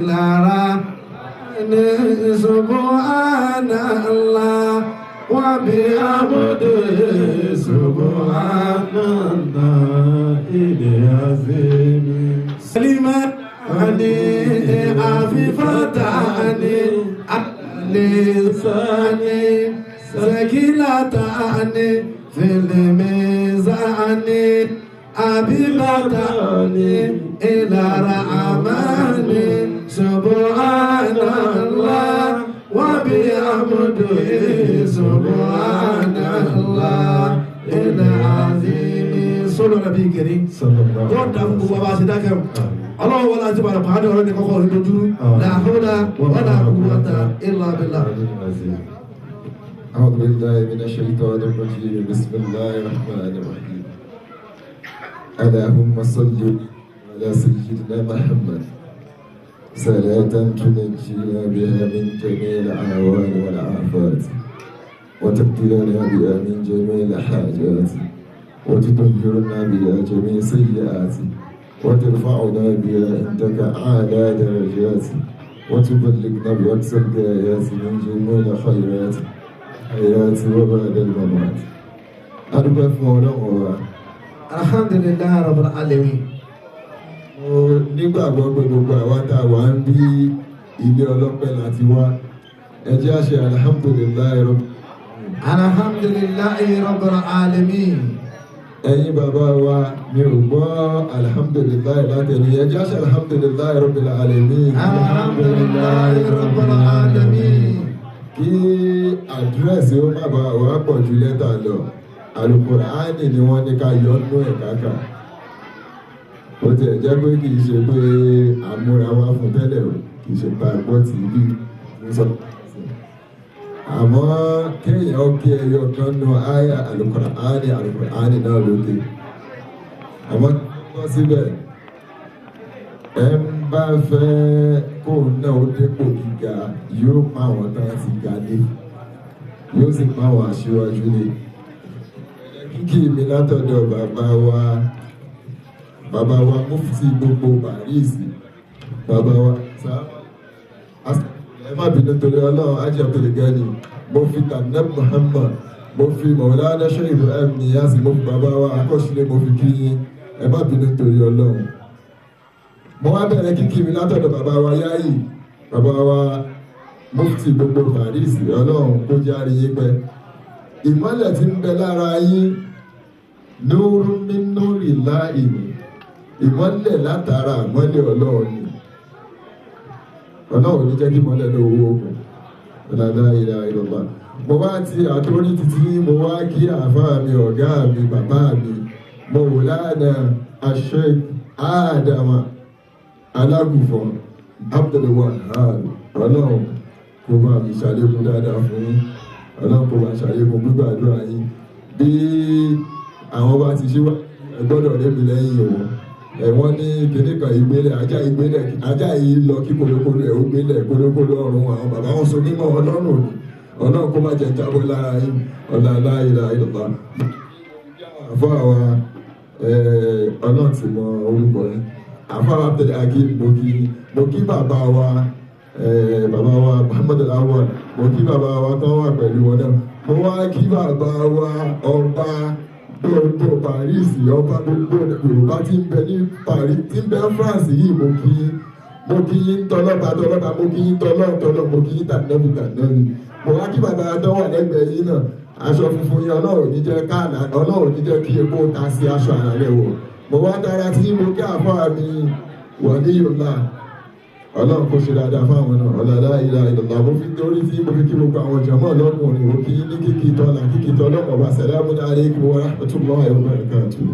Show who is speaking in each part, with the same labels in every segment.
Speaker 1: lára ní subhanallah wa bihamdihi subhanallahil azim. Salima ani afifatani lisani sakilatani fil mizani abibatani ila rahmani subhanallah wa bihamdihi subhanallah al-azim. Solo Nabi Karim sallallahu alaihi wasallam. Gbogbo bá ṣe dákẹ́ ọlọ́run wọlé àti bàrà pàdé ọ̀rọ̀ ní kọ́kọ́ orí dojú la hawla wala quwwata illa billah.
Speaker 2: أعوذ بالله من الشيطان الرجيم بسم الله الرحمن الرحيم. اللهم صل على سيدنا محمد صلاة تنجينا بها من جميع الأهوال والآفات وتبدلنا بها من جميع الحاجات وتطهرنا بها جميع السيئات وترفعنا بها عندك أعلى درجات وتبلغنا بأقصى الغايات من جميع الخيرات حياة وبعد الممات. أربع فورا
Speaker 1: Alhamdulillahi rabbil alamin.
Speaker 2: mo nígbàgbọ́ pé gbogbo àwa tá a wà ń bí ilé ọlọ́pẹ́ láti wá ẹ jẹ́ á ṣe alhamdulillahi rabbil
Speaker 1: Alhamdulillahi rabbil alamin.
Speaker 2: ẹ̀yin bàbá wa mi ò gbọ́ alhamdulillahi látẹ̀lé ẹ jẹ́ á ṣe alhamdulillahi rabbil alamin.
Speaker 1: Alhamdulillahi rabbil alamin.
Speaker 2: kí àdírẹ́sì ó má bàa wá pọ̀ ju lẹ́tà lọ Al-Qur'ani ni wọ́n ní ká yọ nínú ẹ̀ káàkà ó ti ẹ̀ jẹ́ pé kì í ṣe pé àmúra wá fún tẹ́lẹ̀ o kì í ṣe pa gbọ́ tí bí ń sọ. àmọ́ kéèyàn kí ẹyọ kan nu àyà Al-Qur'ani náà lókè àmọ́ wọ́n síbẹ̀ ẹ ń bá fẹ́ kó náà ó dépò gíga yóò pa àwọn tán ti ga dé yóò sì pa àwọn aṣíwájú lé. kíkì mi látọ̀dọ̀ bàbá wa mufti gbogbo Paris bàbá wa ẹ má bínú torí ọlọ́run ajé Abdulgani mo fi Tanab Muhammad mo fi Maulana Sheikh Ibrahim Niyas mo fi bàbá wa akọ́ṣílẹ̀ mo fi kí yín ẹ má bínú torí ọlọ́run. mo wá bẹ̀rẹ̀ kíkì mi látọ̀dọ̀ bàbá wa Yayi bàbá wa mufti gbogbo Paris ọlọ́run kó jẹ́ àríyé pẹ́. ìmọ́lẹ̀ tí ń bẹ lára yín nurun min nurillahi ni ìmọ́lẹ̀ látara ìmọ́lẹ̀ ọlọ́run ni ọlọ́run ní jẹ́ kí ìmọ́lẹ̀ lówó ogun ọ̀làdá ìlà ìlọ́gbà. mo wá ti àtórí títí mo wá kí àfáà mi ọ̀gá mi bàbá mi Maulana Sheikh Adama Alágùnfọ̀ Abdul Wahab ọlọ́run kó bá mi ṣàlékún dáadáa fún yín ọlọ́run kó bá ṣàlékún gbígbàdúrà yín bí àwọn bá ti ṣe wá ẹgbọ́dọ̀ lébi lẹ́yìn òun ẹ̀wọ́n ní kíní kan ìgbélẹ̀ ajá yìí lọ kí kolokolo ẹ̀ ó gbélẹ̀ kolokolo ọ̀run àwọn bàbá wọn so mímọ́ ọlọ́run òní ọlọ́run kó má jẹ jábọ́ lára yín ọ̀là aláìlà ìlọ́ba. àfọ àwa ọlọ́run ti mọ orúkọ yín àfọ àwa tẹ̀lé akí mo kí bàbá wa Muhammad Awwal mo kí bàbá wa tó wà pẹ̀lú wọn náà mo wá kí bàbá wa ọba gbogbo Paris ọba gbogbo Yorùbá tí ń bẹ ní Paris tí ń bẹ France yìí mo kí yín tọlọ́ba mo kí yín tọlọ́ mo kí yín tànẹ́bù mo wá kí bàbá tó wà lẹ́gbẹ̀ẹ́ yín náà aṣọ funfun yẹn ọlọ́run ní jẹ́ káàlà ọlọ́run ní jẹ́ kí epo ta sí aṣọ àrà rẹ̀ wọ̀ mo wá dára tí mo kí àfọ́ mi wọ̀ ní Yorùbá ọlọ́run kò ṣe dáadáa fáwọn náà ọ̀làdá ìlà ìlọ̀lá mo fi torí tí mo fi kí gbogbo àwọn jọmọ́ ọlọ́kùnrin mo kí ní kíkí tọ́lá kíkí tọ́lọ́pọ̀ bá salamu alaykum wa rahmatullahi wa barakatuh.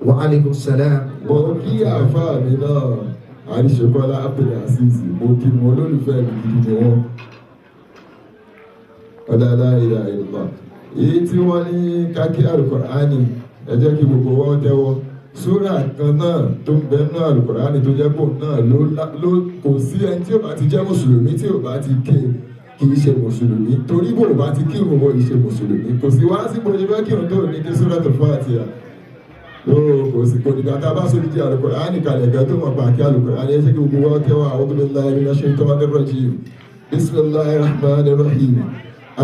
Speaker 1: Wa alaikum salam.
Speaker 2: mo kí àfáà mi náà Àríṣekọ́lá Abdulaziz mo kí mo olólùfẹ́ mi gidi ni wọ́n ọ̀làdá ìlà ìlọ̀lá èyí tí wọ́n ní kákí Al-Qur'ani ẹ jẹ́ kí gbogbo wọn tẹ́wọ́. Súrà kan náà tó ń bẹ nínú Al-Qur'ani tó jẹ́ pò náà ló kò sí ẹni tí ò bá ti jẹ́ mùsùlùmí tí ò bá ti ké kì í ṣe mùsùlùmí torí bò bá ti kírun wọ́n yìí ṣe mùsùlùmí kò sí wá sí bó ṣe fẹ́ kírun tó ní kí Suratul Fatiha kò sí kò nígbà tá a bá sórí di Al-Qur'ani kalẹ̀ gẹ́gẹ́ tó mọ̀ pa kí Al-Qur'ani ẹ ṣe kí gbogbo wa tẹ́wọ́ a'udhu billahi minash shaitanir rajim bismillahir rahmanir rahim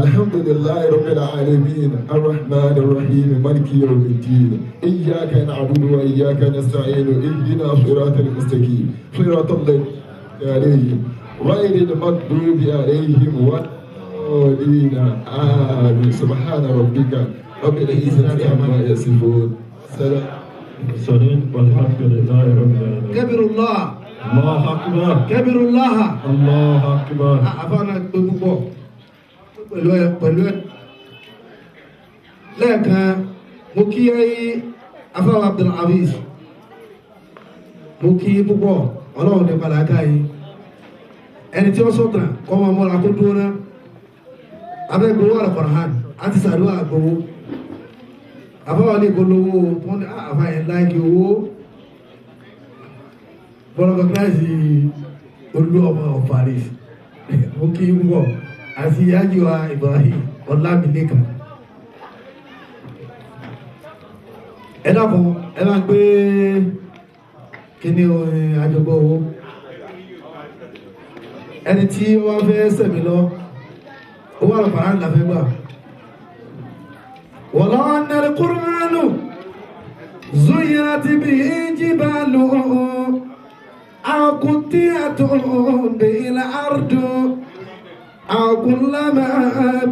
Speaker 2: alhamdulillahi rabbil alamin arrahmanir rahim maliki yawmiddin iyyaka na'budu wa iyyaka nasta'in ihdina siratal mustaqim siratal ladzina alayhim ghayril maghdubi alayhim والضالين آمين سبحان ربك رب العزة عما يصفون
Speaker 3: سلام والحمد لله رب العالمين.
Speaker 1: كبر الله.
Speaker 3: الله أكبر.
Speaker 1: كبر الله.
Speaker 3: الله أكبر.
Speaker 1: àfààní gbogbo pẹ̀lú lẹ́ẹ̀kan mo kí afáwọn Abdulaziz mo kí púpọ̀ ọlọ́run ní padà yìí ẹni tí ó sọ̀tàn kọ́ máa mọ́ra kó dúró náà abẹ́ gbowó Al-Qur'an àti sàdúrà gbowó àfáwọn ní ìgbólówó tó ní àfáyẹ̀ láìkí owó bọ́lọ́gọ́ kíláàsì olú ọmọ Paris mo kí púpọ̀ àti yájúwa Ibrahim Ọlámilékan ẹ dákun ẹ máa gbé kíní àjọgbọ́ owó ẹni tí wọ́n fẹ́ sẹ̀mí lọ owó Al-Qur'an láfẹ́ gbà walau anna al-Qur'ana zuyyirat bihi jibalu aw qutti'at bihi al-ardu aw kullama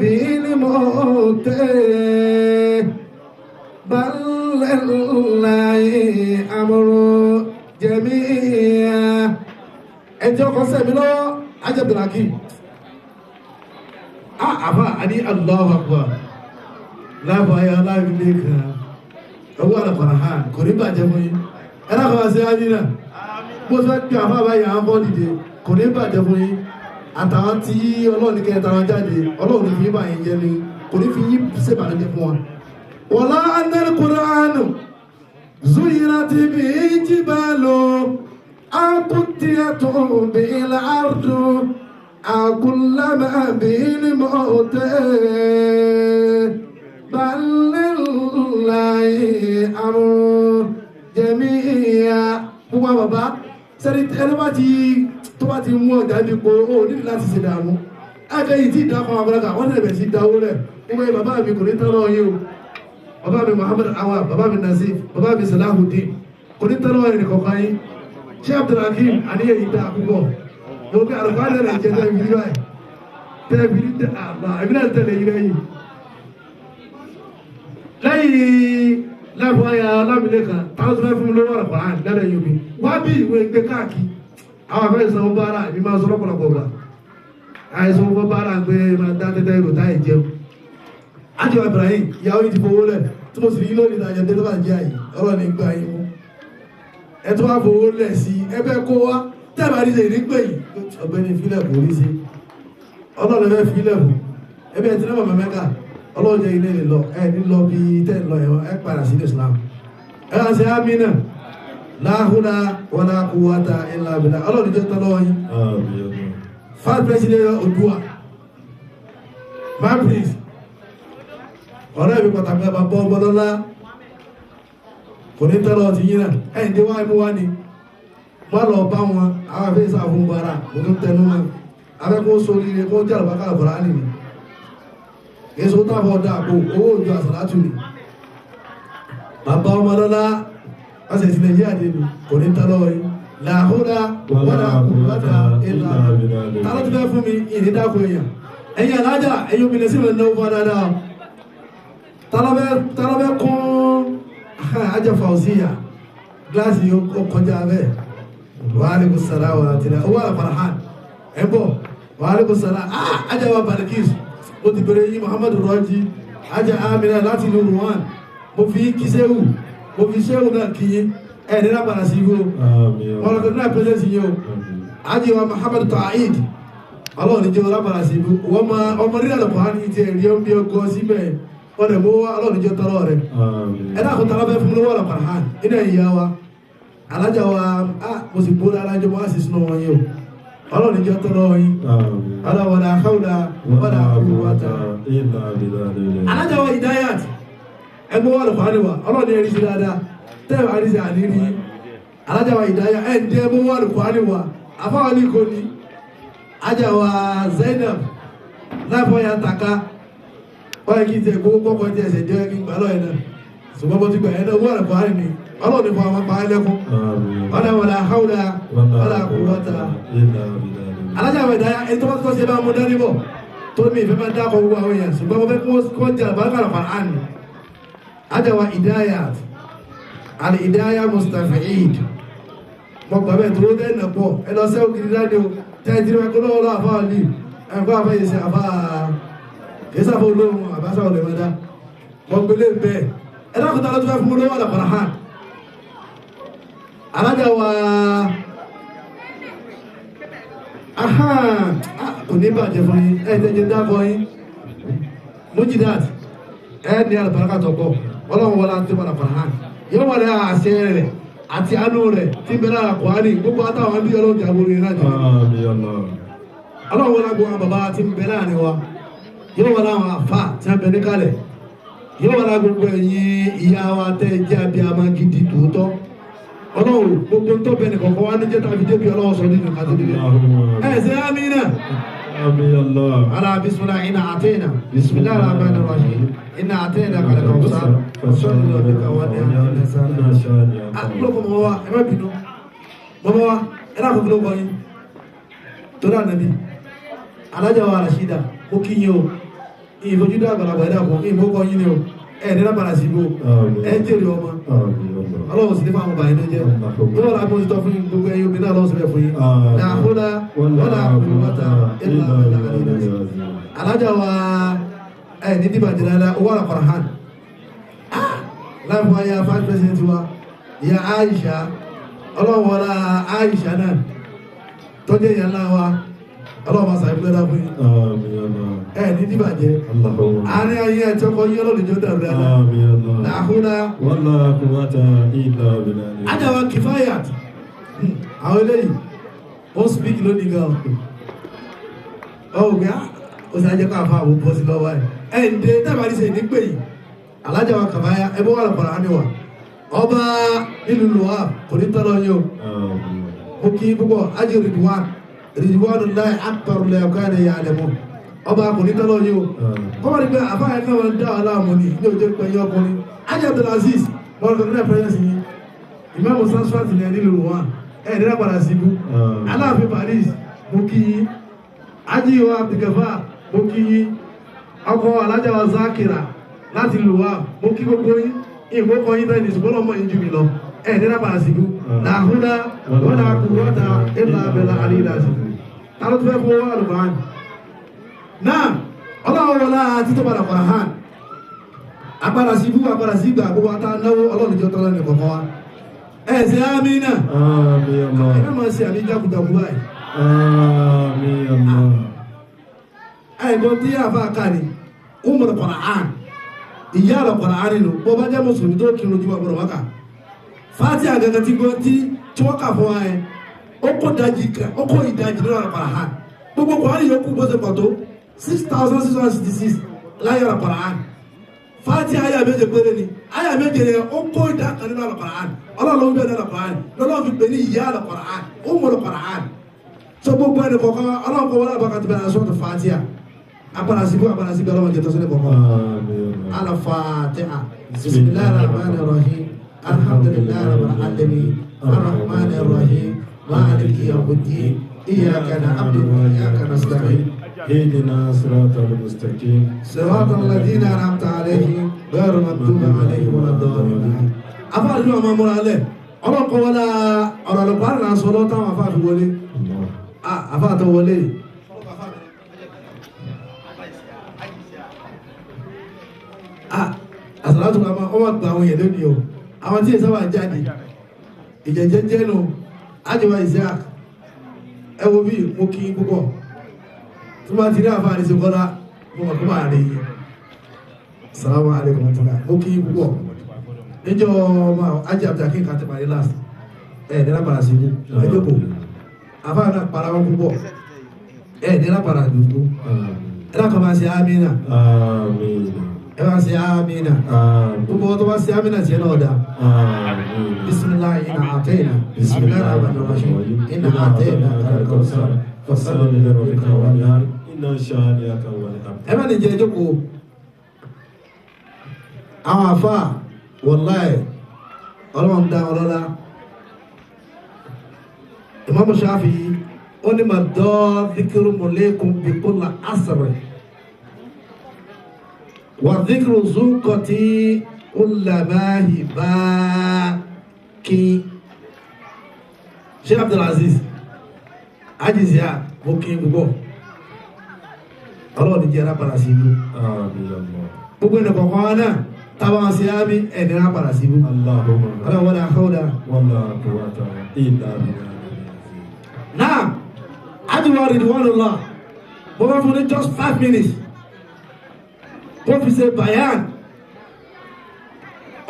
Speaker 1: bihi al-mawt bal lillahi amru jami'a ẹjọ́ kan sẹ̀mí lọ́wọ́ ajẹ́bìnrin àfà àní Allahu Akbar lábàáyá Ọlámilékan owó Al-Qur'an kò ní bàjẹ́ fún yín ẹ̀rọ kan sí ámìnà bó fẹ́ pí àfà báyà ń bọ́ dìde kò ní bàjẹ́ fún yín àtàwọn tí ọlọ́ọ̀ni kẹta wọn jáde ọlọ́ọ̀ni fi bá yín jẹ́ ni kò ní fi yín ṣèbànújẹ́ fún wọn. walau anna al-Qur'ana zuyyirat bihi jibalu aw qutti'at bihi al-ardu aw kullama bihi al-mawt bal lillahi amru jami'a. gbogbo àwọn bàbá sẹ́ni ẹni tó bá ti mú ọjà ní ipò ó ní láti ṣe dààmú akẹ́yìn tí ìdá kan àbúrákà wọ́n tẹ̀lẹ̀ sí dáwó rẹ̀ gbogbo ẹ̀ bàbá mi kò ní tẹ́lọ̀ yìí o bàbá mi Muhammad Awa bàbá mi Nazif bàbá mi Salahuddin kò ní tẹ́lọ̀ yìí nìkọ̀kan yìí ṣé Abdulhakeem àníyàn yìí dá púpọ̀ mo gbé àlùkò àdé rẹ̀ jẹ́ tẹ́lẹ̀ báyìí tẹ́lẹ̀ bí àbá ẹ̀mí náà tẹ̀lẹ̀ yìí lẹ́yìn láàbùwáyà Ọlámilékan táwọn tó fẹ́ fún mi lówó Al-Qur'an lẹ́rẹ̀ yóò mi wá bí ìwé gbé káàkiri àwọn afẹ́ ìsanwó bára ìbí máa sọ lọ́pọ̀lọpọ̀ gbà àìsàn owó bára ń gbé máa dá tẹ́tẹ́ ìrò táyì jẹun ájọ Ibrahim ìyàwó yìí ti fowó lẹ̀ tí mo sì rí lónìí ìdájọ́ tó bá jẹ́ àyè ọ̀rọ̀ ní gbà yín mú ẹ tó wá fowó lẹ̀ sí ẹgbẹ́ kó wá tẹ́bà rí sèé nígbè yìí ọ̀gbẹ́ni fílẹ̀ kò rí sí ọlọ́run fẹ́ fílẹ̀ kù ẹbí ẹ ti náà mẹ́mẹ́ka ọlọ́run jẹ́ ilé lọ ẹ ní lọ bí tẹ́ lọ ẹ padà sí Islam ẹ wá sí amínà láhùnà wala quwwata illa billah ọlọ́run jẹ́ tọ́lọ́ yín first president Odua my please ọ̀rẹ́ mi pàtàkì ẹ̀bà bọ́ ọgbọ́dọ́lá kò ní tọ́lọ́ ti yín náà ẹ̀yìn tí wáyé mú wá ní wọ́n lọ bá wọn àwọn afẹ́ ìsáfún bara kò tó tẹnu wọn afẹ́kọ́ sórí rẹ̀ kó jẹ́ àlùbákà àbúrá nìyí èso tábọ̀ dàpọ̀ owó òjò àsàlátù ni bàbá ọmọdọ́lá ọ̀sẹ̀ sí nàìjíríà dé mi kò ní tọ́lọ́ yìí làhúdà wọ́dà kùbátà ìlà tààrà ti fẹ́ fún mi ìní dákò èèyàn ẹ̀yìn alájà ẹ̀yìn obìnrin sí ìrìnà òfin dáadáa tààrà kún ajá Fauziya gíláàsì ó kọjá bẹ́ẹ̀ wàhálìkù sàlá wà tìlẹ̀ owó Al-Qur'an ẹ̀bọ̀ wàhálìkù sàlá ajá wa Balikis ó ti bẹ̀rẹ̀ yí Muhammadu Rọ́jí ajá Amina láti ìlú Rwanda mo fi kí sẹ́wù mo fi sẹ́wù náà kí ẹni náà padà sí igbó ọlọ́dún náà pẹ́lẹ́ sí yóò ajé wa Muhammadu Ta'id ọlọ́run ní jẹ́ ọlá padà sí igbó wọ́n ma ọmọ rí àlọ́pàá á ní ti ẹ̀rí ọmọ ọgọ́ síbẹ̀ wọ́n dẹ̀ mọ́ ọlọ́run jẹ́ tọ́rọ rẹ̀ ẹ̀dá kò tara bẹ́ fún mi lọ́wọ́ ọlọ́pàá hàn iná ìyá wa alájà wa mo sì bó alájọ mọ́ àṣìṣ náà wọ́n yóò ọlọ́run jẹ́ tọ́rọ yín ọlọ́wọ́dà káwùdà wọ́dà kúwàtà alájà wa Hidayat ẹgbẹ́ wà lọ́pàá níwà ọlọ́run ẹ̀rí sí dáadáa tẹ́lẹ̀ àríṣẹ́ àníri alájàwà ìdáyà ẹ̀ ń jẹ́ mọ́ wà lùkọ́ àníwá afáwọn ní kò ní ajáwà Zainab láìpọ̀ ya taka wọ́n yẹ kí n tẹ̀ gbogbo kọ́kọ́ tí ẹsẹ̀ jẹ́ kí n gbà lọ́yẹ̀ náà ṣùgbọ́n mo ti gbà ẹ̀ náà wọ́n lùkọ́ àní ni ọlọ́run fún àwọn pàá lẹ́kún ọ̀nà wàlá haúlá wàlá quwwata alájàwà ìdáyà ẹ̀ tó bá tó ṣe bá mú dání bọ̀ tó ní ìfẹ́ máa dákọ̀ gbogbo àwọn èèyàn ṣùgbọ́n mo fẹ́ kó jẹ́ àbákàrà Qur'an ajáwà ìdáyà al-Hidaya Mustafi'id mo gbà bẹ́ẹ̀ tó ló dẹ́ nà pọ̀ ẹ lọ sẹ́wọ̀n kiri láti o tẹ́ẹ̀tì rẹ̀ kó lọ́wọ́ lọ́wọ́ àfáà ní ẹ̀kọ́ àfáà yìí sí àfáà kìíṣà fún olóhùn àbáṣà olè mẹ́ta mo gbélé bẹ́ẹ̀ ẹ dákun tó lọ́tún fẹ́ fún olówó àlàkọ̀rọ̀ hàn alájà wa kò ní bàjẹ́ fún yín ẹ̀ tẹ́jẹ́ dákọ̀ yín Mujidat ẹ̀ ní àlùbáríkà tó pọ̀ ọlọ́run wọlé àti àlàkọ̀rọ̀ hàn yóò wà ní àṣẹ rẹ̀ àti àánú rẹ̀ tí bẹ̀rẹ̀ àkọ́hánì gbogbo àtàwọn bí ọlọ́run jà borí náà jẹ́ ọlọ́run wọlé àgbọn bàbá tí ń bẹ láàrin wa yóò wọlé àwọn àfà tí wọ́n bẹ ní kalẹ̀ yóò wọlé gbogbo ẹ̀yin ìyá wa tẹ́ jẹ́ abiyamọ gidi tòótọ́ ọlọ́run gbogbo tó bẹ ní kọ̀ọ̀kan wá ní jẹ́ tàbí débi ọlọ́run sọ nínú kàtó على بسم الله إنا أعطينا بسم الله الرحمن الرحيم إنا أعطينا على الكوثر فصل لربك وانحر أقولكم هو ما بينو بابا أنا أقول لكم ترى النبي على جوار رشيدا مكينيو ìfojúdá àgbàlagbà ẹ̀dá kan kí ìmọ̀kọ́ yín ni o ẹ̀ nínú padà sí ibò ẹ̀ jèrè ọmọ ọlọ́run sì ní fáwọn ọba yìí ló jẹ́ yóò rà bó ti tọ́ fún yín gbogbo ẹ̀yin obìnrin náà lọ́wọ́ síbẹ̀ fún yín dàkúdà wọ́dà àkùnwọ́ta ìlà alájà wa ẹ̀ ní dìbàjẹ́ dáadáa owó àlàkọ̀rọ̀ hàn láìpọ̀ ayé five percent wa ìyá Aisha ọlọ́run wọlá Aisha náà tọ́jú ìyá ńlá wa ọlọ́run máa sàbí lọ́dá fún yín ẹ̀ ní dìbàjẹ́ àárín ayé ẹ̀ tí ọkọ̀ yín ọlọ́run jọ dàrú dáadáa dàkúdà
Speaker 3: wala quwwata illa billah.
Speaker 1: ajáwa Kifayat àwọn eléyìí ó speak lónìí gan ọ̀gbẹ́ ó sì ajẹ́ ká fà àwọn bọ́sí lọ́wọ́ ẹ̀ ń dé tábàrí ṣe nígbè yìí alájáwa Kifayat ẹbí wà lọ́pàá rán níwà ọba nílùú lọ́wọ́ kò ní tọ́lọ́ yín o mo kí púpọ̀ ajé Ridwanullahi akbar lẹ́ọ̀kọ́ yà lẹ́mọ́ ọba kò ní tọ́lọ́ yín o kọ́mọ̀ ní pé àfáà náà wọn dá aláàmú ni ní òjò pẹ̀yìn ọkùnrin ajé Abdulaziz wọ́n kọ́ nílẹ̀ pẹ́yẹ́sì yín ìmáàmù Transfat ní ẹni lòun wà ẹ̀ nílẹ̀ padà sí ibú aláàfin Paris mo kí yín ajíyọ Abdulgafar mo kí yín ọkọ̀ alájáwa Zakira láti lò wá mo kí gbogbo yín ìgbókọ̀ yín bẹ́ẹ̀ ní ṣùgbọ́n ọmọ yín jù mí lọ ẹ̀ nílẹ̀ padà sí ibú làhúdà wọ́n dà kú wọ́n dà ìlà abẹ́là àlìlàsì tàbí tó fẹ́ fún wọn àlùbáàn náà ọlọ́run wọlá títọ́ padà kọ̀ hàn agbára sí ibú agbára sí ìgbà gbogbo ata náwó ọlọ́run jọ tọ́lọ́ ní kọ̀ọ̀kan wa ẹ̀sẹ̀ àmínà ẹ̀mẹ́ máa ṣe àmì jákùjákù báyìí ẹ̀gbọ́n tí àfa kárí Ummul Qur'an ìyá àlọ́ Qur'an nínú bó bá jẹ́ mùsùlùmí tó kírun ojú ọgbọ̀n wákà Fatiha àgàgà tí gbọ́n tí wọ́n kà fún wa ẹ̀ ó kó ìdajì nínú àlọ́ Qur'an gbogbo Qur'an yòókù bó ṣe pọ̀ tó 6,666 láyé àlọ́ Qur'an Fatiha àyà méje péré ni àyà méje yẹn ó kó ìdá kan nínú Al-Qur'an ọlọ́run bẹ́ẹ̀ nínú Al-Qur'an lọ́lọ́run fi pè ní ìyá Al-Qur'an Ummul Qur'an tó gbogbo ẹni kọ̀ọ̀kan ọlọ́run kọ̀ wọlé àbákàtí bẹ̀rẹ̀ sọ́tò Fatiha agbára síbí ọlọ́run jẹ́ tọ́sílẹ̀ kọ̀ọ̀kan Al-Fatiha bismillahir rahmanir rahim alhamdulillahi rabbil alamin arrahmanir rahim maliki yawmiddin iyyaka na'budu wa iyyaka nasta'in
Speaker 3: اهدنا صراط المستقيم
Speaker 1: صراط الذين أنعمت عليهم غير المغضوب عليهم ولا الضالين afa ni ọmọ múra lẹ ọlọ́kọ̀ wọlé ọ̀rọ̀ lọ́pàá náà sọ lọ́wọ́ táwọn afa fi wọlé afa tó wọlé àsàlátù kama ọmọ gba àwọn èèyàn lónìí o àwọn tí ìsáwà jáde ìjẹjẹjẹ nù ájọba Isaac ẹ wo bí mo kí púpọ̀ tó bá ti rí àfa àdìsí kọ́lá mo mọ̀ kó máa rí yìí salamu alaikum tula mo kí púpọ̀ níjọ́ ọmọ ajé abdulhakeem kàtí parí last nínú àpàrà sí ibú ẹjọ́ kò àfáà náà para wọn púpọ̀ nínú àpàrà dùdú ẹ̀dá máa ṣe amínà ẹ máa ṣe amínà gbogbo wọn tó bá ṣe amínà tiẹ̀ náà dá
Speaker 3: آمين.
Speaker 1: بسم الله إنا أعطينا
Speaker 3: بسم الله الرحمن الرحيم.
Speaker 1: إنا أعطينا الكوثر
Speaker 3: فصل لربك وانحر إن شانئك هو الأبتر.
Speaker 1: ẹ má ní jẹ́ jókòó àwọn àfa wàláì ọlọ́run dá ọlọ́lá Imam Shafi'i ó ní mà dọ́ díkìrù mọ̀lẹ́kùn bí kò la asẹ̀rẹ̀ wà díkìrù zúkọ̀tì ọ̀làmáhì bá kí Sheikh Abdulaziz ajizia mo kí n gbọ́ ọlọ́run ní jẹ́ rápàdà sí ibú
Speaker 3: آمين الله.
Speaker 1: gbogbo ẹnì kọ̀ọ̀kan wa náà táwọn sí ábí ẹni rápàdà sí ibú
Speaker 3: اللهم
Speaker 1: ọlọ́run wọlé àkọ́wọ́dà.
Speaker 3: ولا قوة إلا بالله.
Speaker 1: Now, Ajiwa Ridwanullah, mo fẹ́ fún ní just 5 minutes. Ó fi ṣe bayan.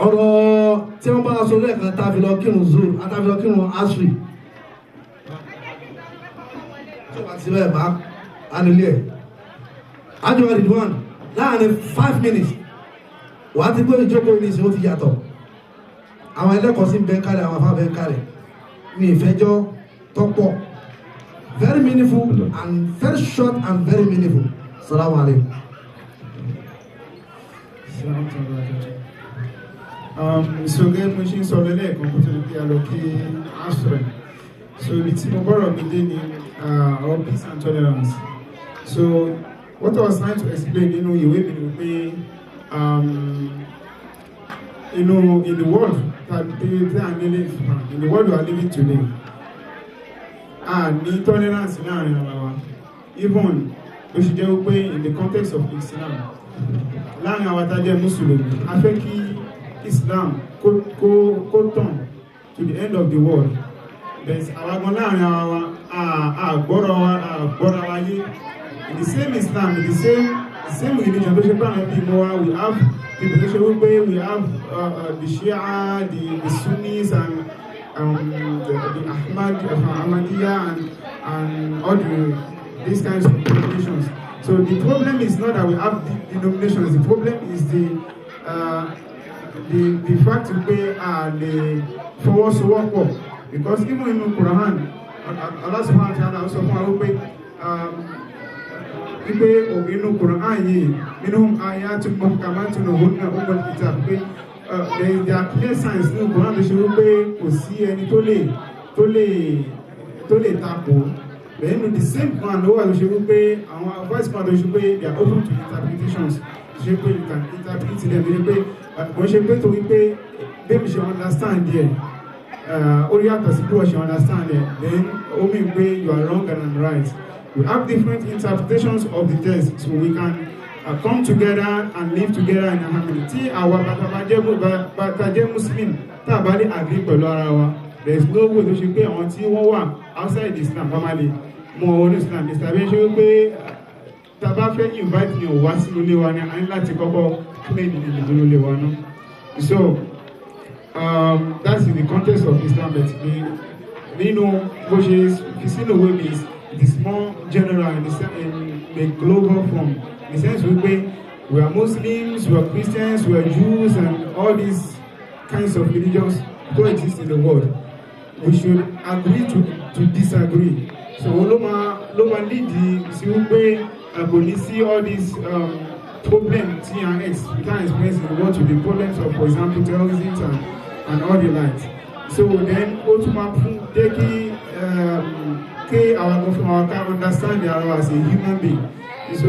Speaker 1: Ọ̀rọ̀ tí wọ́n bá aṣọ lẹ́ẹ̀kan tàbí lọ kírun Zuhr, àtàbí lọ kírun Asri. Tí wọ́n ti bẹ́ẹ̀ máa anulẹ̀ ẹ̀. Ajiwa Ridwan, láàrin 5 minutes, wà á ti gbé ìjókòó ní ìsìn ó ti yàtọ̀. Àwọn ẹlẹ́kọ̀ọ́ sí bẹ́ńkálẹ̀, àwọn afá bẹ́ńkálẹ̀. Mi ìfẹ́jọ́ tọ́pọ̀. Very meaningful and very short and very meaningful. Assalamu alaikum.
Speaker 4: So gẹ́gẹ́ mo ṣe ń sọ lẹ́lẹ́ẹ̀kan kó tó di pé a lọ kí asre. So ibi tí mo bọ́rọ̀ mi dé ni our peace and tolerance. So what I was trying to explain nínú ìwé mi ni pé in the world that they are living in the world we are living today. Ní tolerance láàrin ara wa, even bó ṣe jẹ́ wípé in the context of Islam láàrin àwọn tá jẹ́ Mùsùlùmí a fẹ́ kí Islam kó tàn to the end of the world. There's àwọn agbọn láàrin ara wa àgbọ́ra wa yé in the same Islam in the same religion tó ṣe pé àwọn ẹbí mọ́ wa we have people tó ṣe wípé we have the Shia, the Sunnis and the Ahmadiyya and all these kinds of denominations. So the problem is not that we have the denominations. The problem is the fact that we are the fọwọ́sowọ́pọ̀. Because even in the Quran, Allah subhanahu wa ta'ala also wípé inú Quran yìí minhum ayatun muhkamatun hunna ummul kitab pé there are clear signs nínú Quran tó ṣe wípé kò sí ẹni tó lè tako. Then the same Quran ló wà tó ṣe wípé àwọn voice Quran tó ṣe pé they are open to interpretations tó ṣe pé you can interpret them tó ṣe pé kò ṣe pé torí pé bẹ́ẹ̀ ṣe understand there ó yàtọ̀ sí bí wọ́n ṣe understand there then ó mean pé you are wrong and I'm right. We have different interpretations of the text, so we can come together and live together in harmony. Tí àwa bàtàjẹ́ Muslim tá a bá lè agree pẹ̀lú ara wa, there is no way tó ṣe pé àwọn tí wọ́n wà outside Islam family mọ wọn ní Islam. Ìsàbẹ̀ ṣe wípé tá a bá fẹ́ invite yàn wá sínú ilé wa ní a ní láti kọ́kọ́ clean ìdílé ilé wa náà. So that's in the context of Islam but nínú bó ṣe fi sínú ìwé mi. It is more general in a global form. In the sense we are Muslims, we are Christians, we are Jews, and all these kinds of religions coexist in the world. We should agree to disagree. So Loma lead the see all these problems TNX we can express in the world to the problems of, for example, terrorism and all the likes. So then ultimately our can understand the other as a human being. So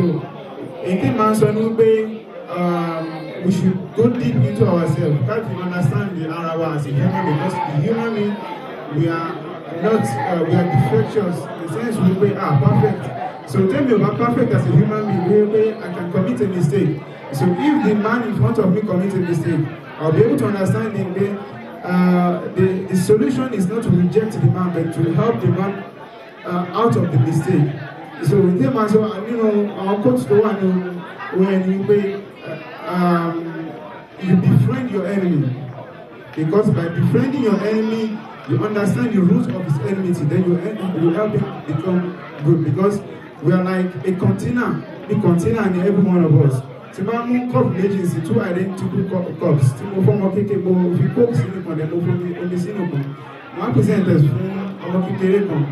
Speaker 4: in the mansion we should go deep into ourselves. Try to understand the Arawa as a human being, because the human being we are defectious in the sense we are perfect. So tell me about perfect as a human being, I can commit a mistake. So if the man in front of me commits a mistake, I'll be able to understand him. The solution is not to reject the man, but to help the man out of the mistake. So with them also, our coach the one when you befriend your enemy, because by befriending your enemy, you understand the roots of his enmity, then you help him become good. Because we are like a container in every one of us. tí bá mú cup méjì sí 2 identical cups tí mo fọ́mọ kékeré mo fi coke sínú kan dẹ̀ mo fomi omi sínú kan mo á present ẹ̀ fún ọmọ kékeré kan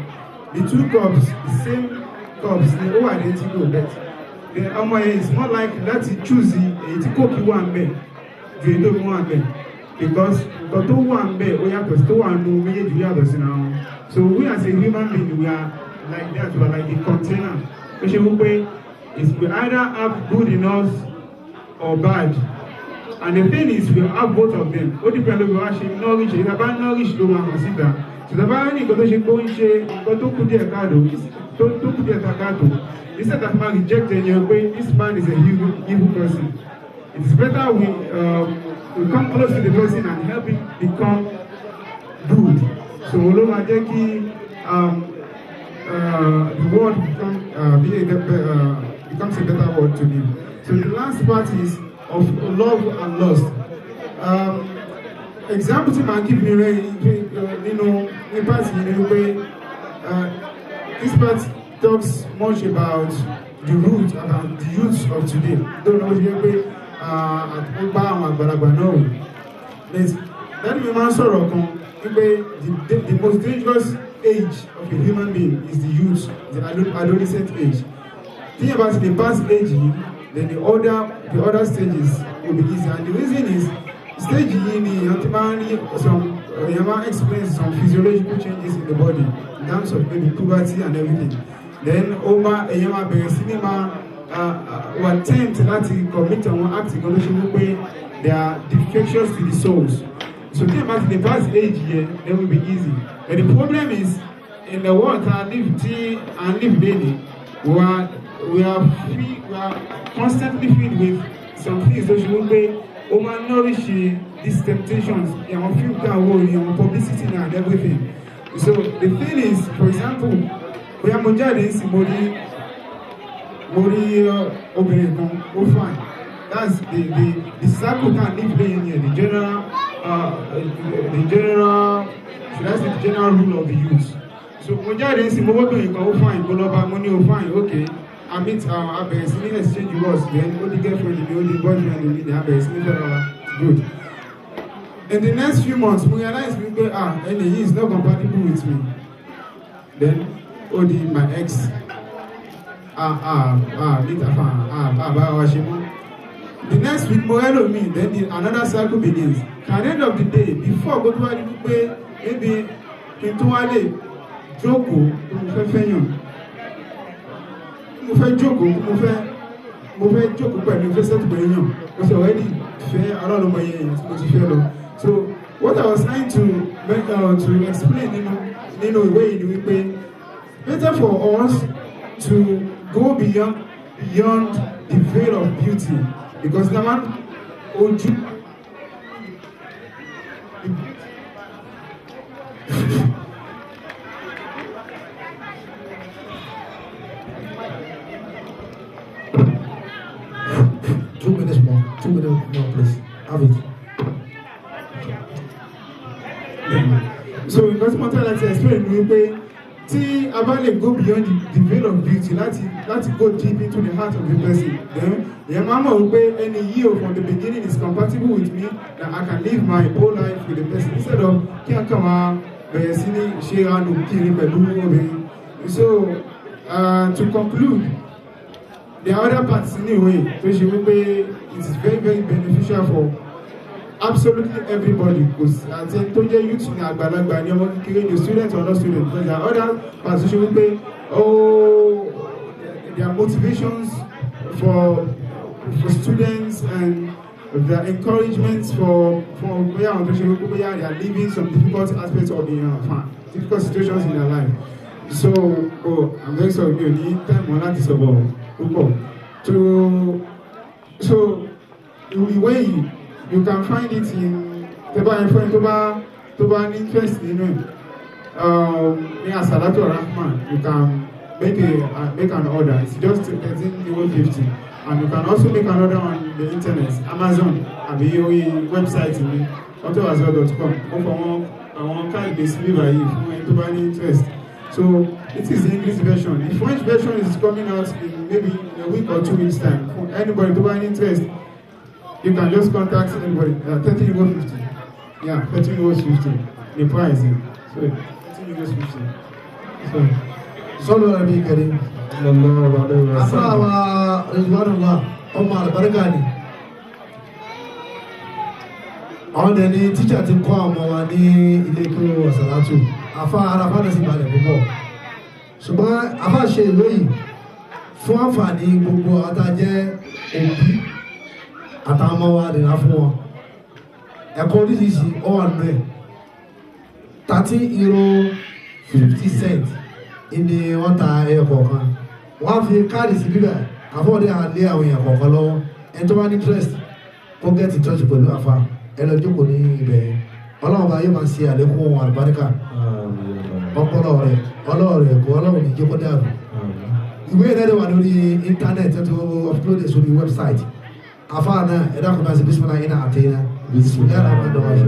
Speaker 4: the 2 cups the same cups ni ó identical but the ọmọ yẹn is more likely láti choose èyí tí coke wà ń bẹ̀ ju èyí tó wà ń bẹ̀ because nǹkan tó wà ń bẹ̀ ó yàtọ̀ sí tó wà nù méjèèjì yàtọ̀ sí náà so we as a human being we are like that we are like a container ó ṣe wípé is we either have good enough or bad and the thing is we have both of them ó depend lórí wá ṣe nourish èyí tá bá nourish ló máa hàn síta so tá bá ní nǹkan tó ṣe pé ó ń ṣe nǹkan tó kù díẹ̀ káàdó tó kù díẹ̀ káàdó instead of man reject ẹ̀yẹ pé this man is a evil person it is better we come close to the person and help him become good so ló máa jẹ́ kí the world becomes a better world to live. So the last part is of love and lust. Example tí màá give me nínú part yìí ni pé this part talks much about the root about the youth of today. Don't know if pé àtúgbà àwọn àgbàlagbà náà wò. That mi máa ń sọ̀rọ̀ kan wípé the most dangerous age of a human being is the youth, the adolescent age. Think about the past age, then the other stages will be easy. And the reason is, stage some explains some physiological changes in the body in terms of maybe puberty and everything. Then over a young cinema will attempt to commit and act in they are defections to the souls. So think about the past age here, then will be easy. But the problem is in the world and live daily, we are constantly filled with some things that should be nourish these temptations, publicity and everything. So the thing is, for example, we are fine. That's the circle can live there in here, the general rule of the youth. So when you are saying fine, okay. I meet our exchange words, then all the girlfriend, the only boyfriend, they have good. In the next few months, we realize and he is not compatible with me. Then my ex the next week more me, then another cycle begins. At the end of the day, before I go to pay, maybe into Joko, mo fẹ́ jókòó pẹ̀lú fẹsẹ̀ tó bẹ̀rẹ̀ yàn mo ṣe already fẹ́ alọ́lọ́mọ yẹn tí mo ti fẹ́ lọ. So what I was trying to explain nínú ìwé yìí ni wípé better for us to go beyond the veil of beauty because the man ojú.
Speaker 1: Two minutes more, please. Have it.
Speaker 4: So because what I like to explain is that tí a bá lè go beyond the veil of beauty láti go deep into the heart of the person then yẹn máa mọ̀ wípé ẹni yìí from the beginning is compatible with me that I can live my whole life with the person instead of kí n kàn máa bẹ̀rẹ̀ sí ní ṣe àánú kiri pẹ̀lú obìnrin. So to conclude, the other parts anyway, which it is very, very beneficial for absolutely everybody because I think to the youth in Agbalagba, the students or not students, because there are other parts which will be their motivations for students and the encouragements for they are living some difficult aspects of the difficult situations in their life. So I'm very sorry you need time on that is about so the way you can find it in Toba interest in Salatu Rahman. You can make an order. It's just 13.50, and you can also make an order on the internet, Amazon, and the website autoazure.com. I want card basically by you if you interest. So it is the English version. The French version is coming out in maybe in a week or 2 weeks time. For anybody who has interest, you can just contact anybody. 30 euro 50. Yeah, 30 euros 50. The price. So 30 euros 50. So
Speaker 1: sọ́lọ́ rẹ̀ bí kẹ́rin afáwa rẹ̀dùwárùnlá ọmọ àlùbáríkà ni àwọn dẹ̀ ni tíṣà ti kọ́ ọmọ wa ní ilé kí ó wọ̀sàlátù afá ara fánà sí balẹ̀ púpọ̀ ṣùgbọ́n afá ṣe ìwé yìí fún àǹfààní gbogbo àtàjẹ́ òbí àtàwọn ọmọ wa rìnrà fún wọn ẹ̀kọ́ oríṣiríṣi ọwà nù ẹ̀ 30 euro 50 cents ìní wọ́n ta ẹyọ kọ̀ọ̀kan wọ́n á fi káàdì sí bíbẹ̀ àfọwọ́dé àlé àwọn èèyàn kọ̀ọ̀kan lọ́wọ́ ẹni tó bá ní interest kó get in touch pẹ̀lú àfa ẹ lọ jókòó ní ibẹ̀ ọlọ́run bá yóò máa ṣe àlékún àlùbáríkà ọpọlọ rẹ ọlọ́run rẹ kó ọlọ́run ní jókòó dàrú ìwé ìrẹ́lẹ̀ wà lórí íńtánẹ́ẹ̀tì tó upload sórí website àfa náà ẹ̀dá kan máa ṣe bísímọ́lá iná àtẹ̀yìnà bísímọ́lá àwọn ọ̀dọ́ wáṣọ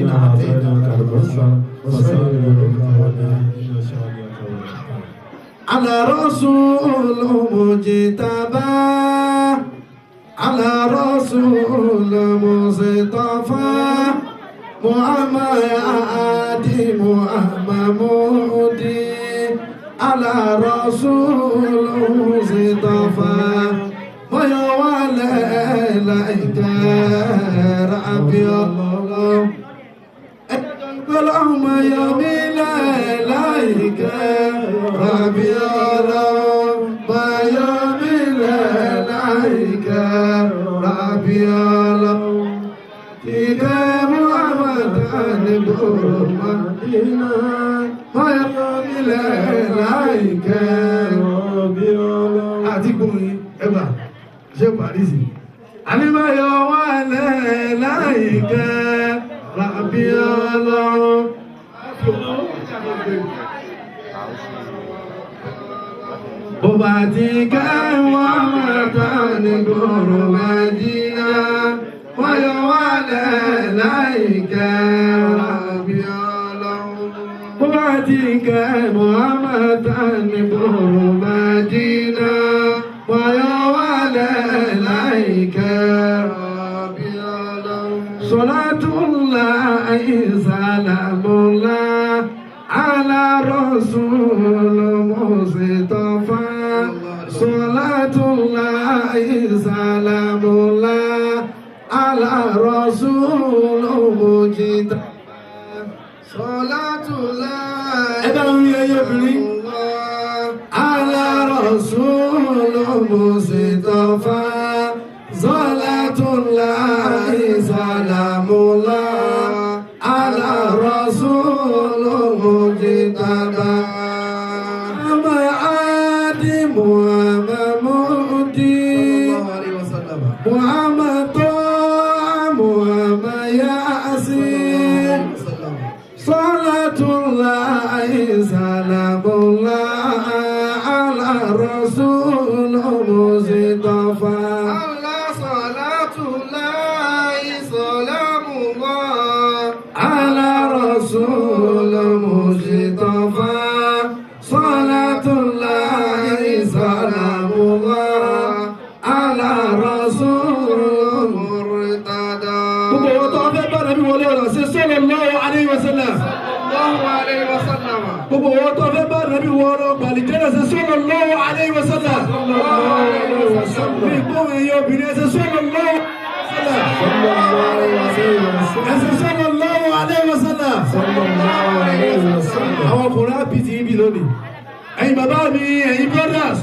Speaker 1: iná àtẹ̀yìnà على رسول مجتبى على رسول مصطفى محمد محمودي على رسول مصطفى ويوالى لك ربي الله اللهم يميل إليك ربي الله ما يميل إليك ربي الله فيك محمد نبور مدينة ما يميل إليك ربي الله أتيكم إبا شو باريسي أنا ما يوال إليك ربي الله وبعدك ومتان قربتنا ويوالى إليك ربي الله وبعدك ومتان قربتنا ويوالى إليك ربي الله صلاة الله سلام الله على رسول مصطفى صلاة الله سلام الله على رسول مجتبى صلاة الله على رسول مصطفى صلاة الله سلام الله على رسول مجتبى محمد محمد ياسين صلاة الله سلام الله على رسول مصطفى صلاة الله سلام الله على رسول مصطفى صلاة الله سلام الله على رسول مرتضى gbogbo tó fẹ́ bá nàbí wọlé ọ̀rọ̀ sí sallallahu alaihi wasallam gbogbo tó fẹ́ bá nàbí wọlé gbàlìjẹ́rẹ̀ sí sallallahu alaihi wasallam ní ìgbóhùn èyí obìnrin sí sallallahu alaihi wasallam àwọn ọkùnrin á bí ti ibi lónìí ẹ̀yin bàbá mi ẹ̀yin brothers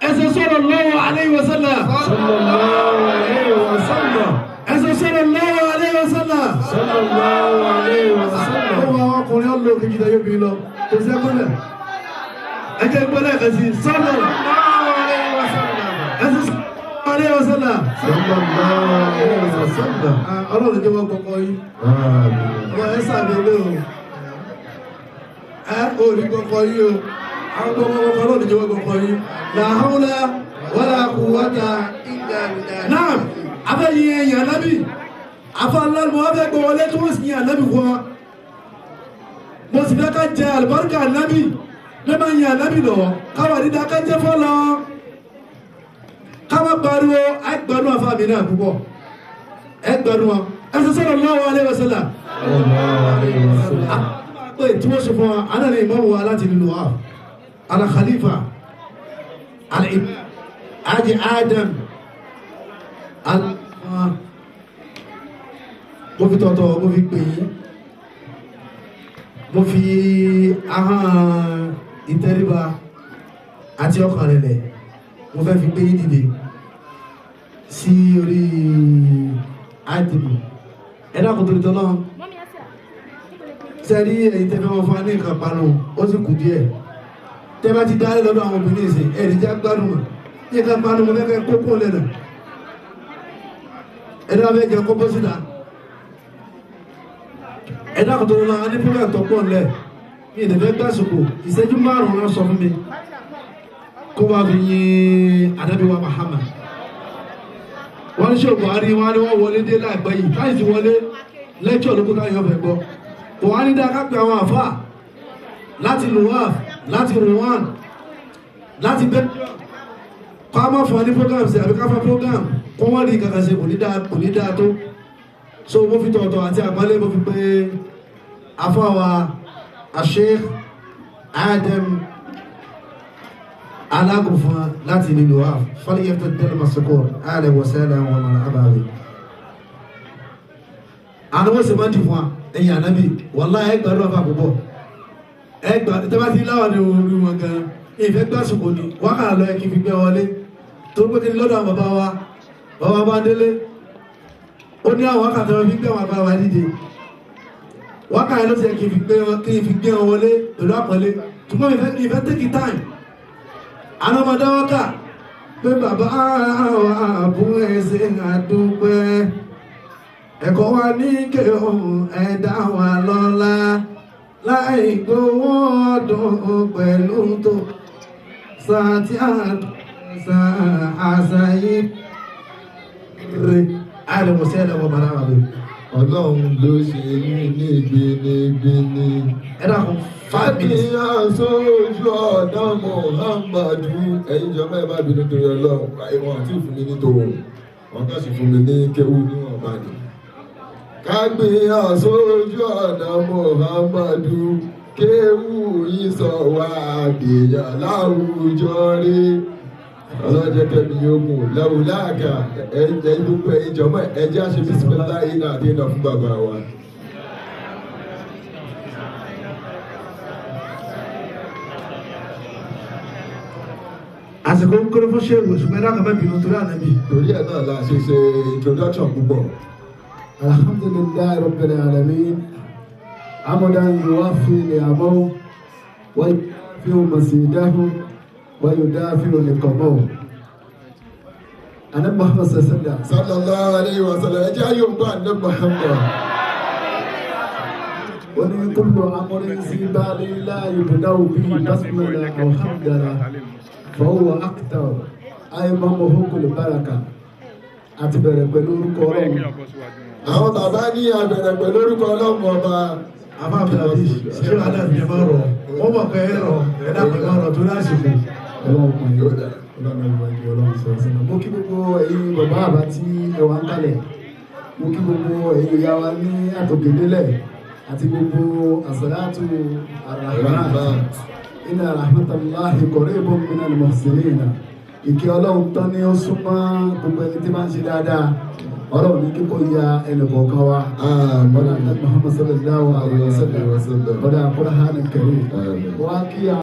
Speaker 1: ẹsẹ̀ sallallahu alaihi wasallam sallallahu alaihi wasallam ẹsẹ̀ sallallahu alaihi wasallam sallallahu alaihi wasallam ọwọ́ ọkùnrin ọlọ́ kejìdá yóò bí lọ kò sí ẹgbẹ́lẹ̀ ẹjẹ́ gbẹ́lẹ̀ kẹsí sallallahu alaihi wasallam ẹsẹ̀ sallallahu alaihi wasallam sallallahu alaihi wasallam ọlọ́run jẹ́ wọ́n kọ́kọ́ yìí ọmọ ẹsẹ̀ àbẹ̀lẹ̀ o ò rí kọ́kọ́ yìí o àwọn ọmọ ọlọ́run jẹ́ wọ́n kọ́kọ́ yìí la hawla wala quwwata illa billah. Naam, afẹ́ yìí èèyàn nábì afẹ́ aláàmọ́ afẹ́ gbọ́ wọlé tí wọ́n sì yìn ànábì fún wa mo sì fẹ́ ká jẹ àlùbáríkà nábì lẹ́mọ̀ yìí ànábì lọ káwà dídá kẹ́jẹ́ fọ́lọ́ káwà pariwo ẹgbẹ̀rún àfàmì náà púpọ̀ ẹgbẹ̀rún wọn ẹsẹ̀ sallallahu alaihi wasallam pé tí wọ́n ṣe fún wa anáà ní ìmọ̀ wa láti nínú wa ala khalifa ala Haji Adam mo fi tọ̀tọ̀ mo fi pè yí mo fi ahọ́n ìtẹríba àti ọkàn rẹ̀ lẹ̀ mo fẹ́ fi pé yí dìde sí orí àdìbò ẹ̀dá kò torí tọ́lọ́ sẹ́rí ẹ̀yìn tẹ́fẹ́ wọn fún wa ní nǹkan panu ó sì kù díẹ̀ tẹ́ bá ti dáre lọ́dọ̀ àwọn obìnrin ìsìn ẹ̀rí já gbádùn mọ̀ ní nǹkan panu mo fẹ́ kẹ́ kókó lẹ́nu ẹ̀dá fẹ́ jẹ́ kó bó síta ẹ̀dá kò torí lọ́wọ́ ní púpọ̀ tó pọ̀ lẹ̀ ní ìdẹ̀fẹ́ gbàsùkò ìṣẹ́jú márùn-ún lọ sọ fún mi kó wá fi yin Ànábì wa Muhammad wọ́n ní ṣe Buhari wọ́n ní wọ́n wọlé dé láìpẹ́ yìí káyì ti wọlé lẹ́kṣọ̀ ló kó káyọ̀ fẹ́ gbọ́ Buhari dá ká pé àwọn àfà láti luwaf láti ruwan láti bẹ́ kọ́ mọ́ fún ní program sí àbí káfà program kọ́ wọ́n rí kankan sí kò ní dáa tó so mo fi tọ̀tọ̀ àti àgbálẹ̀ mo fi pé afọ́ wa Sheikh Adam alágùnfún láti nínú wa fọ́lẹ̀ yẹ́ tó tẹ́lẹ̀ masakor alẹ́ wọ̀sẹ́lẹ̀ wọn mọ̀lá àbáwẹ̀ àwọn wọ́n sì máa dì fún wa ẹ̀yìn ànábì wọ́lá ẹgbà lọ́fà púpọ̀ ẹgbà tẹ́bá ti láwà ní orí wọn gan ìfẹ́ gbásùkò ní wákàrà lọ ẹkì fi gbé wọlé tó gbé kí lọ́dọ̀ àwọn bàbá bá délé ó ní àwọn wákàtà wọn fi gbé wọn bá wa díje wákàrà ló ti ẹkì fi gbé wọn wọlé pẹ̀lú àpọ̀lé ṣùgbọ́n ìfẹ́ take time àwọn ọmọdé wọ́kà pé bàbá àwọn àbúrò ẹ̀sẹ̀ àdúgbẹ́ ẹ̀kọ́ wa ní kéhùn ẹ̀dá wa lọ́lá láì gbówó ọdún pẹ̀lú tó sàtí àṣàyí rẹ̀ àìlèmọ̀sẹ́lẹ̀ wọ bàrá wà bẹ̀.
Speaker 2: Ọlọ́run ló ṣe ní gbinigbini.
Speaker 1: Ẹ̀dá kún 5 minutes.
Speaker 2: Àbíyàn sójú ọ̀nà Muhammadu. Ẹ̀yin jọmọ́ ẹ má bínú torí Ọlọ́run. Ìwọ̀n àti ìfún mi ní tòun. Wọ́n kà sí fún mi ní kéwú níwọ̀n bá ní. Kágbìyàn sójú ọ̀nà Muhammadu. Kéwú yìí sọ wá àgbèyàn láwùjọ rí. Ọlọ́jẹ́ kẹ́mi yókùn láwùláàkà ẹ̀jẹ̀ ìdúpẹ́ ìjọmọ́ ẹ̀jẹ̀ àṣẹ bísímẹ́lá iná àti iná fún bàbá wa.
Speaker 1: Àsìkò ń kéré fún ṣéèwò ṣùgbọ́n ẹ̀dá kan mẹ́bí ló torí ànábì.
Speaker 2: Torí ẹ̀ náà la ṣe ṣe introduction púpọ̀.
Speaker 5: Alhamdulillahi rabbil alamin. Amadan yuwafi ni'amahu wa yufiu masidahu wa yudafiu liqamahu. Ànábì Muhammad
Speaker 2: Sallallahu alaihi wa sallam ẹjẹ́ ayé ògbà Ànábì Muhammad.
Speaker 5: Wa ní kullu amrin sí báàlì la yubda'u bihi basmala aw hamdala fa huwa aktar ay mamuhukul baraka. Àti bẹ̀rẹ̀ pẹ̀lú orúkọ Ọlọ́run.
Speaker 2: Àwọn bàbá ní àbẹ̀rẹ̀ pẹ̀lú orúkọ Ọlọ́run ọba.
Speaker 1: Àbábìlábí ṣé wàá dàbí ẹ máa rọ̀ wọ́n mọ̀ pé ẹ̀rọ ẹ̀dá pẹ̀lú ọ̀rọ̀ tó lásìkò.
Speaker 5: Ọlọ́run kan yóò dá Ọlọ́run ìwádìí Ọlọ́run sọ sínú. Mo kí gbogbo ẹ̀yin bàbá àbá tí ẹ wà ń kalẹ̀. Mo kí gbogbo ẹ̀yin ìyá wa ní àtòkèdélẹ̀ àti gbogbo àsàlátù ar-Rahman. Inna rahmatallahi qaribun minal muhsinin. Ìkẹ́ Ọlọ́run tán ni ó súnmọ́ gbogbo ẹni tí máa ń ṣe dáadáa. Ọlọ́run ní kíkọ́ ya ẹnì kọ̀ọ̀kan wa. Ọ̀dà Muhammad sallallahu alaihi wa sallam. Ọ̀dà Qur'an al-Karim. Wọ́n á kí